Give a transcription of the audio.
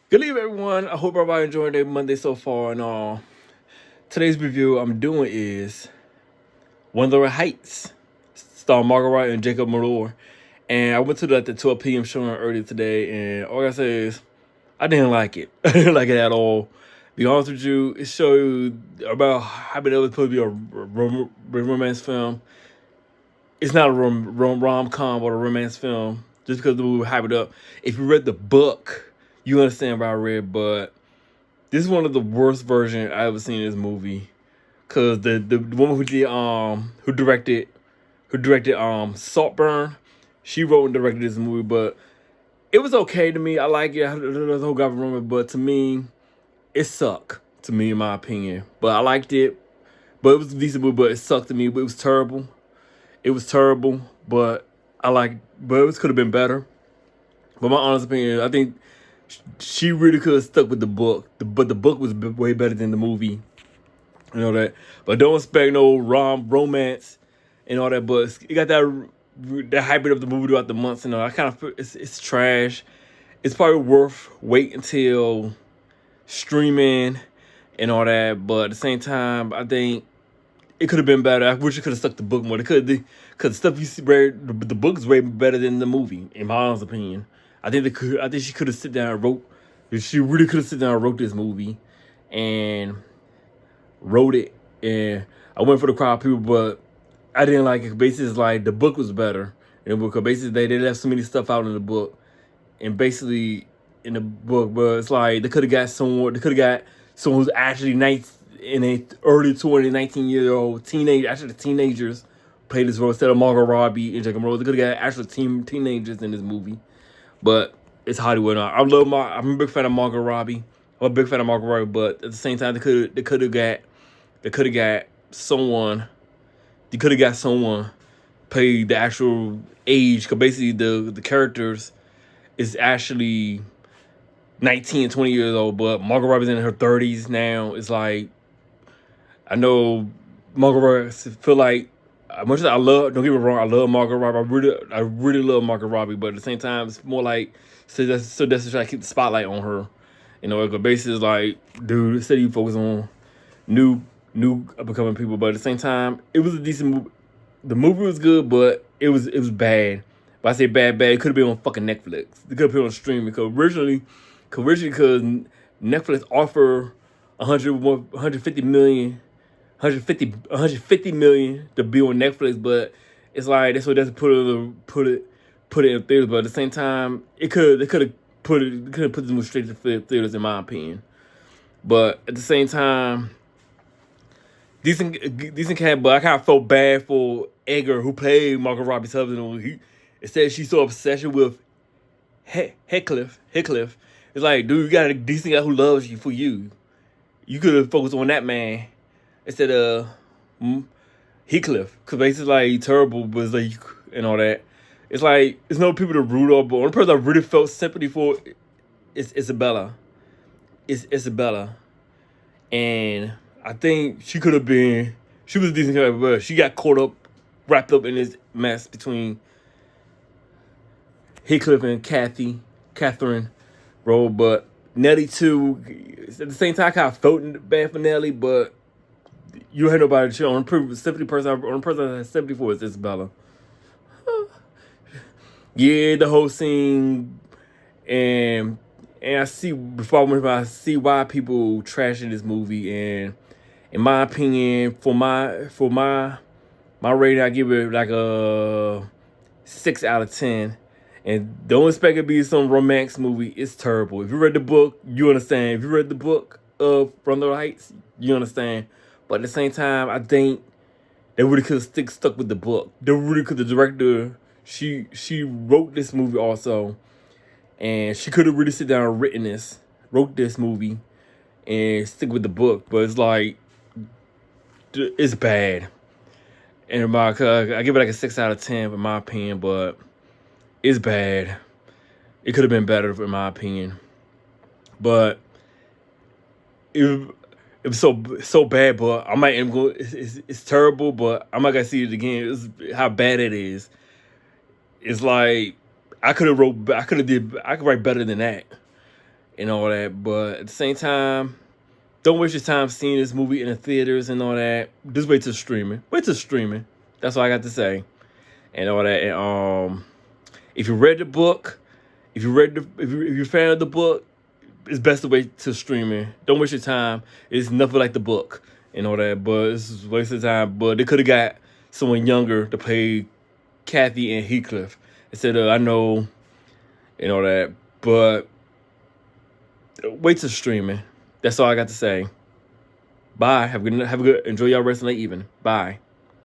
Good evening, everyone. I hope everybody enjoyed their Monday so far. And today's review I'm doing is Wuthering Heights, starring Margaret Wright and Jacob Malloy. And I went to the 12 p.m. showing earlier today, and all I say is I didn't like it. I didn't like it at all. Be honest with you, it showed about how it was supposed to be a romance film. It's not a rom com or a romance film just because the movie hype it up. If you read the book, you understand what I read, but this is one of the worst versions I ever seen in this movie. Cause the woman who directed Saltburn, she wrote and directed this movie, but it was okay to me. I like it. The whole government, but to me, it sucked. To me, in my opinion, but I liked it. But it was a decent movie, but it sucked to me. But it was terrible. It was terrible. But but it could have been better. But my honest opinion, I think she really could have stuck with the book. But the book was way better than the movie. You know that. But don't expect no romance and all that. But it got that hype of the movie throughout the months and all. I kind of feel it's trash. It's probably worth wait until streaming and all that. But at the same time, I think it could have been better. I wish it could have stuck the book more. It could, because stuff you see, the book is way better than the movie, in my honest opinion. I think she could have sit down and wrote. She really could have sit down and wrote this movie, and wrote it. And I went for the crowd of people, but I didn't like it. Basically, it's like the book was better. And because basically they left so many stuff out in the book, and basically in the book, but it's like they could have got someone. They could have got someone who's actually nice in a early 20, 19-year-old teenage, actually teenagers played this role instead of Margot Robbie and Jacob Rose. They could have got actual teenagers in this movie, but it's Hollywood. I'm a big fan of Margot Robbie. I'm a big fan of Margot Robbie, but at the same time, they could have got someone. They could have got someone play the actual age, because basically the characters is actually 19 and 20 years old, but Margot Robbie's in her 30s now. It's like, I know Margot Robbie feel like, as much as don't get me wrong, I love Margot Robbie. I really love Margot Robbie, but at the same time, it's more like, that's to try to keep the spotlight on her. You know, because basically it's like, dude, instead of you focus on new up and coming people, but at the same time, it was a decent movie. The movie was good, but it was bad. But I say bad, it could have been on fucking Netflix. It could have been on streaming, because because Netflix offer 150 million, 150 million to be on Netflix, but it's like that's what that's put it in theaters. But at the same time, they could have put this movie straight to theaters, in my opinion. But at the same time, decent cat. But I kind of felt bad for Edgar, who played Margot Robbie's husband. It said she's so obsession with Heathcliff. It's like, dude, you got a decent guy who loves you for you. You could have focused on that man instead of Heathcliff, because basically like he's terrible, but it's like, and all that. It's like it's no people to root on, but one person I really felt sympathy for is Isabella. It's Isabella, and I think she could have been. She was a decent character, but she got wrapped up in this mess between Heathcliff and Catherine role. But Nelly too. At the same time, I kind of felt bad for Nelly, but you heard nobody chill. On the person I had sympathy for is Isabella. Yeah, the whole scene, and I see before I went, I see why people trashing this movie. And in my opinion, for my rating, I give it like a 6 out of 10. And don't expect it to be some romance movie. It's terrible. If you read the book, you understand. If you read the book of From the Heights, you understand. But at the same time, I think they really could have stuck with the book. They really could. The director, she wrote this movie also, and she could have really sit down and wrote this movie, and stick with the book. But it's like, it's bad. And I give it like a 6 out of 10 in my opinion, but it's bad. It could have been better in my opinion, but it was so bad. But I might end go. It's terrible, but I'm not gonna see it again. It's how bad it is. It's like I could write better than that. and all that. But at the same time, don't waste your time seeing this movie in the theaters and all that. Just wait till streaming. Wait till streaming. That's all I got to say. And all that. And if you read the book, if you're a fan of the book, it's best to wait till streaming. Don't waste your time. It's nothing like the book and all that. But it's a waste of time. But they could have got someone younger to play Kathy and Heathcliff instead of I know and all that. But wait till streaming. That's all I got to say. Bye. Have a good. Enjoy y'all rest of the evening. Bye.